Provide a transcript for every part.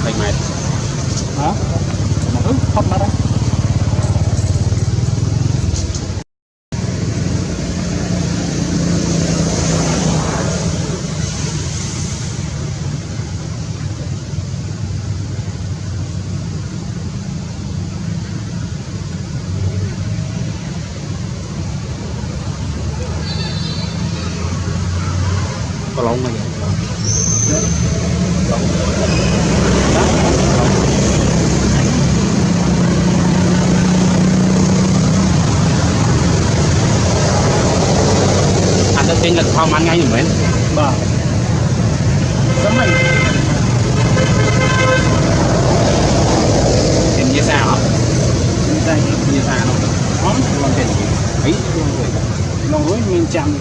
20 mét hả không mà đấy có lông này anh đã tin là không ăn ngay như vậy bà sớm mình tiền như sao hả đây như sao không làm tiền ấy lòng hối mình chạm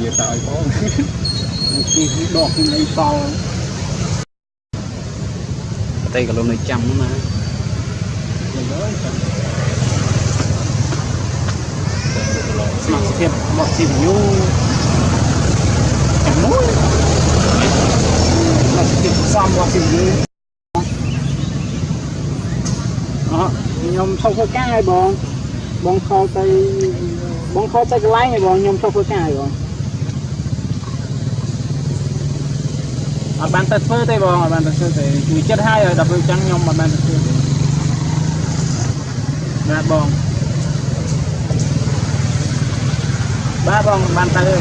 nhiều tỏi có thì đọt thì lấy to đây cả luôn này trăm nữa mà mặc thiệp một xỉu như chẳng mũi mặc thiệp xong một xỉu như đó nhom sau phơi cá bong kho tay cái lái này nhom sau phơi cá rồi bàn tay phơi tay bàn tay phơi tay cùi chết hai rồi đập vô trắng nhom mà bàn tay phơi ba bong bàn tay rồi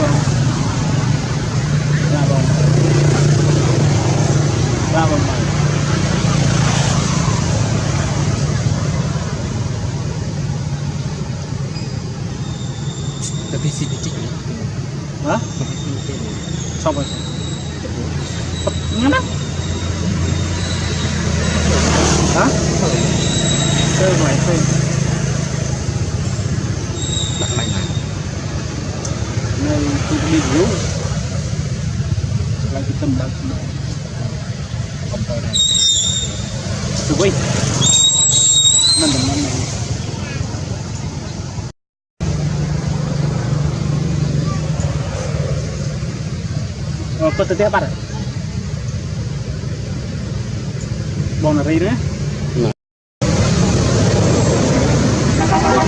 ba bong này tapi si bicik hả xong rồi ngắn hả chơi ngoài chơi đặt lại này này tôi đi yếu lại cái tâm đó không tôi này từ quay mình đừng ăn này có tới bắt bông là gì nữa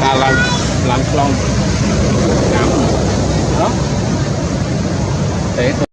ta làm xong đó thế thôi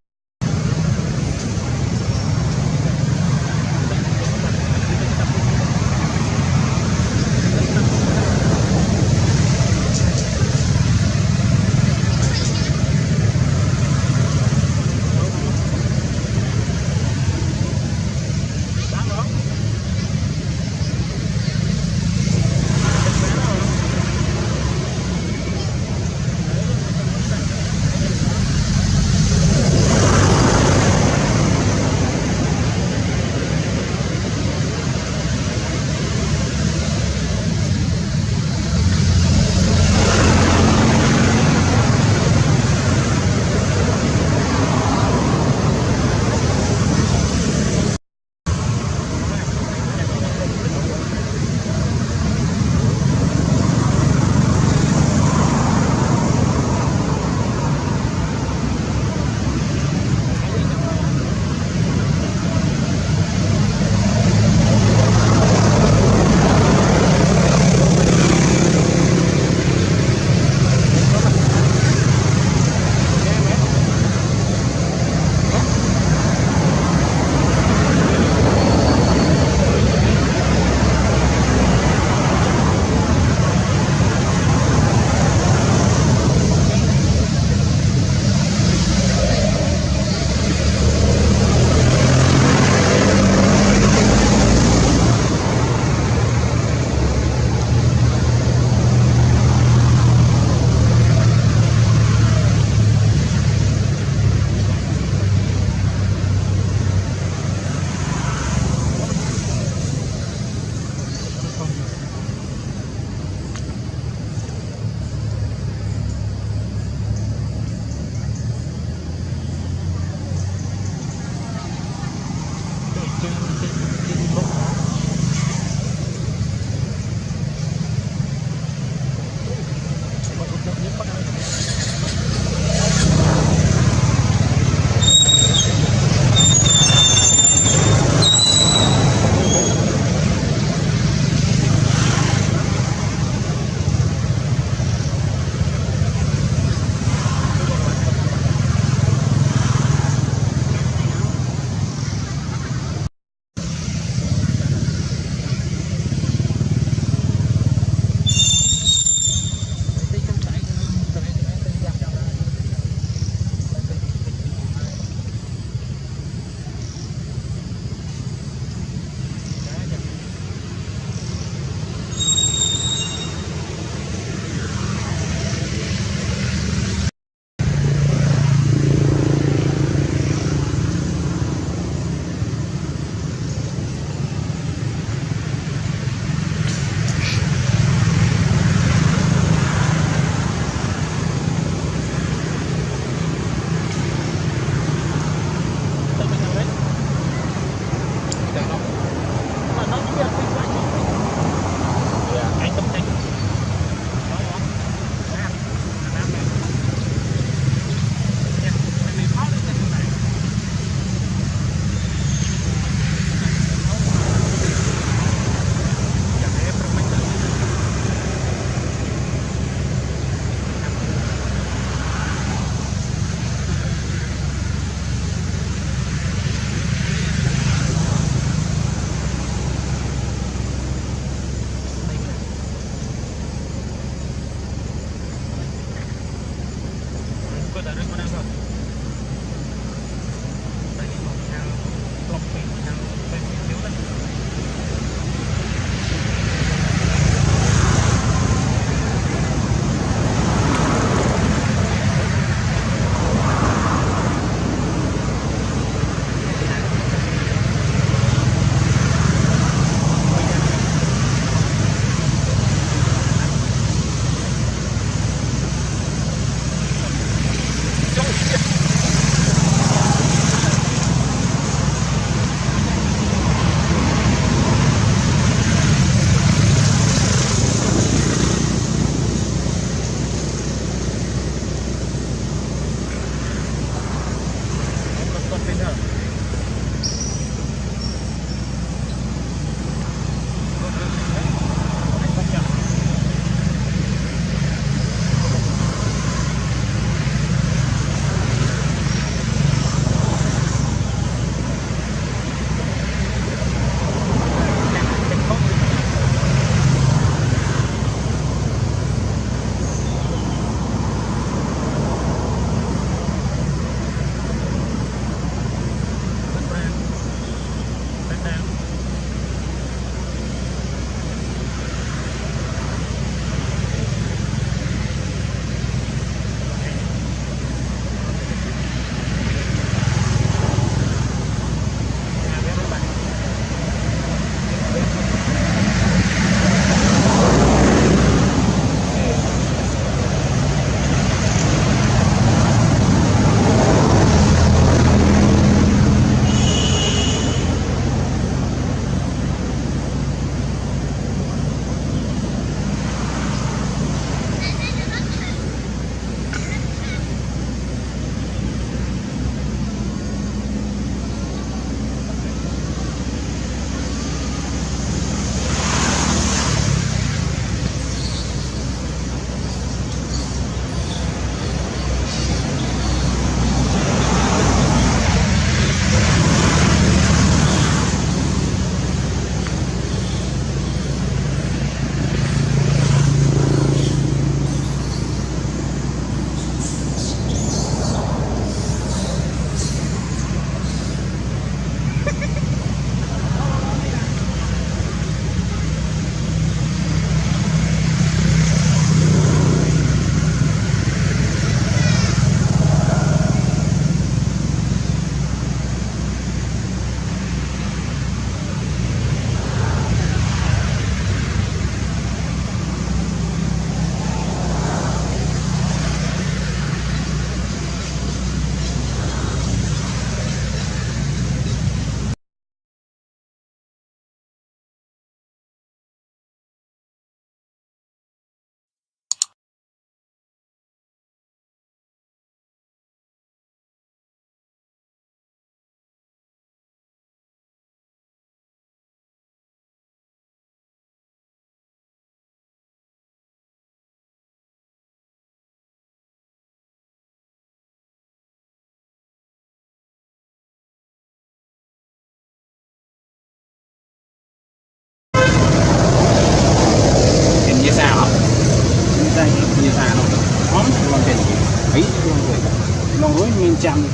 100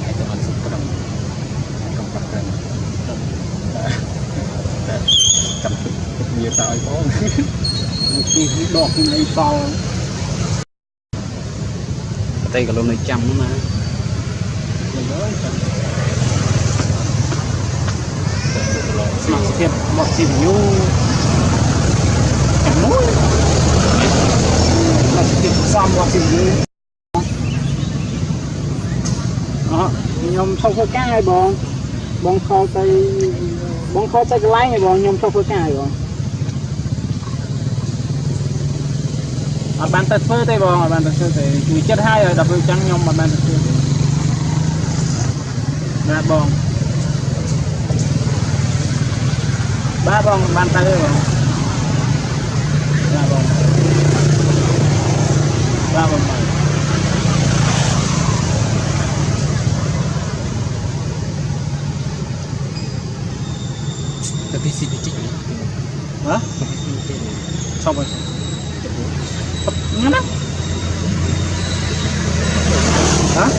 Hãy cho mình sức đồng trong mặt trên cầm thức nhiều tỏi có một cái đọt này to đây cả luôn này trăm nữa mà mặc thiệp một xỉn nhu chẳng mũi là thiệp xong một xỉn nhu đó nhom sau phơi cá bong bong kho tay cái lái này bong nhom sau phơi cá bong bạn tật phơi tay bong bạn tật phơi tay vì chất hai rồi đập trắng nhom mà bạn tật phơi ra bong ba bong bàn tay bong ra bong ba bong này tapi si kecil hả xong rồi ngắn lắm hả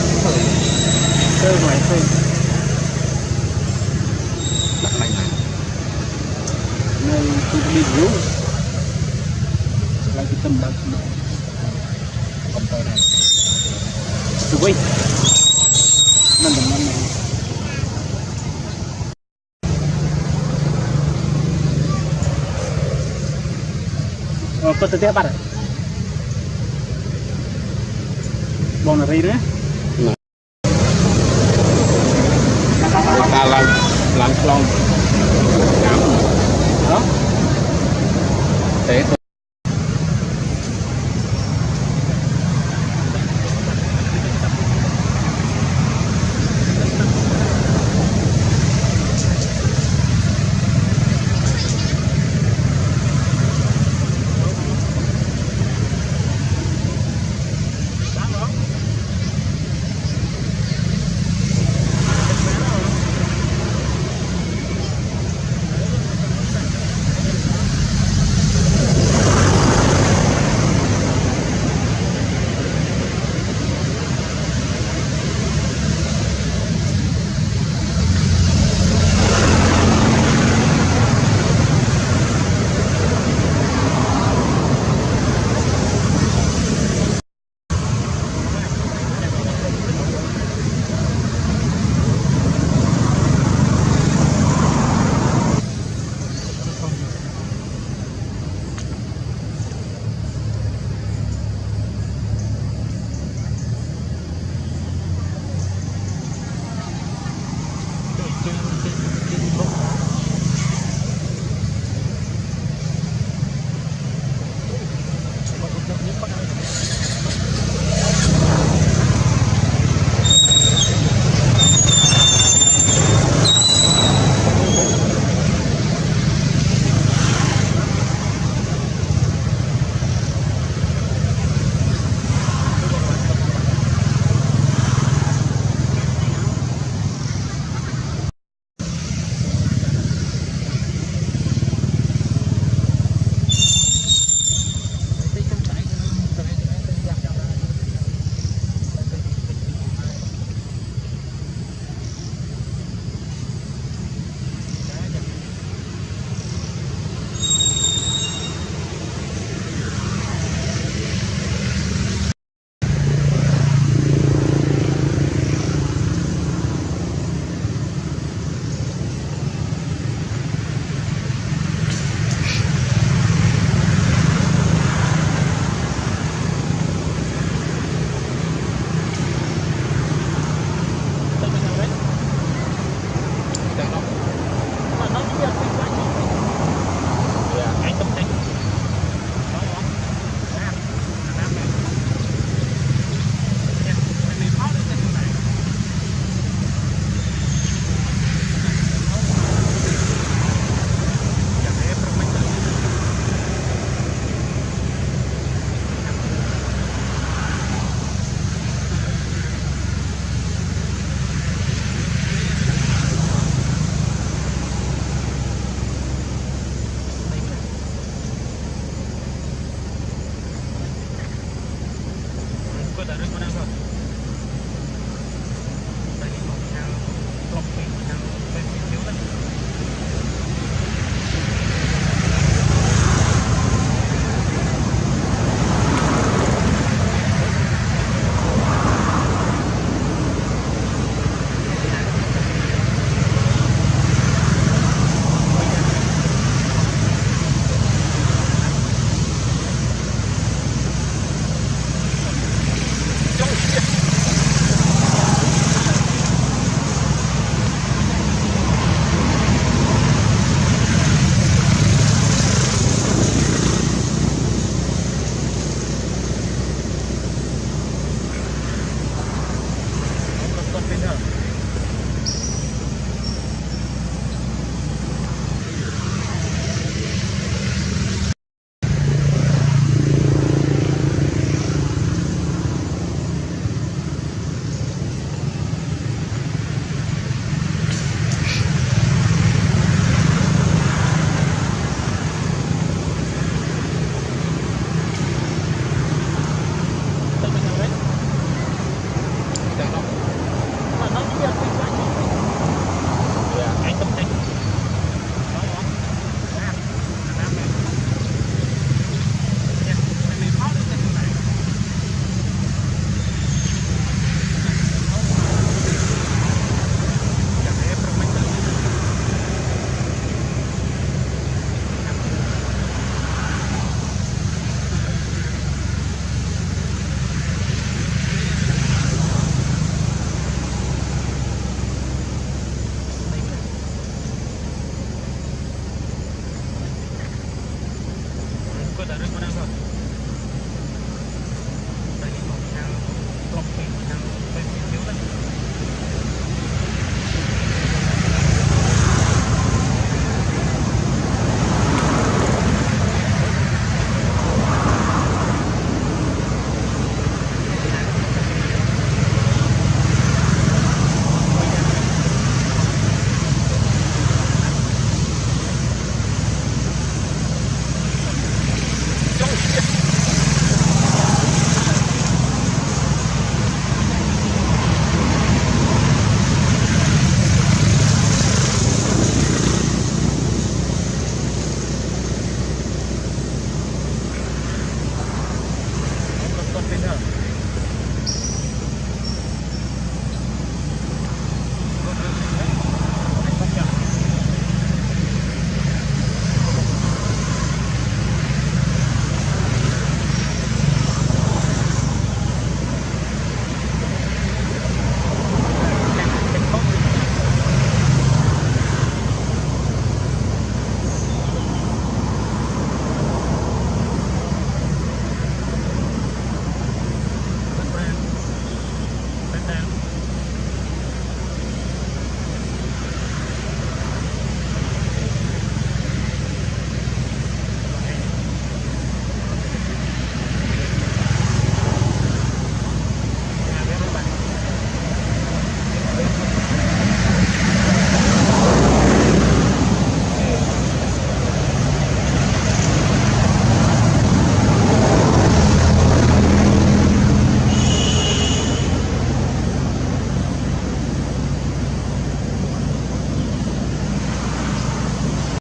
chơi ngoài chơi đặt này này nơi tôi đi rú lại cái tâm đó không tới này tụi quay mình đừng ăn này có tự tiếp bắt rồi bọn là gì nữa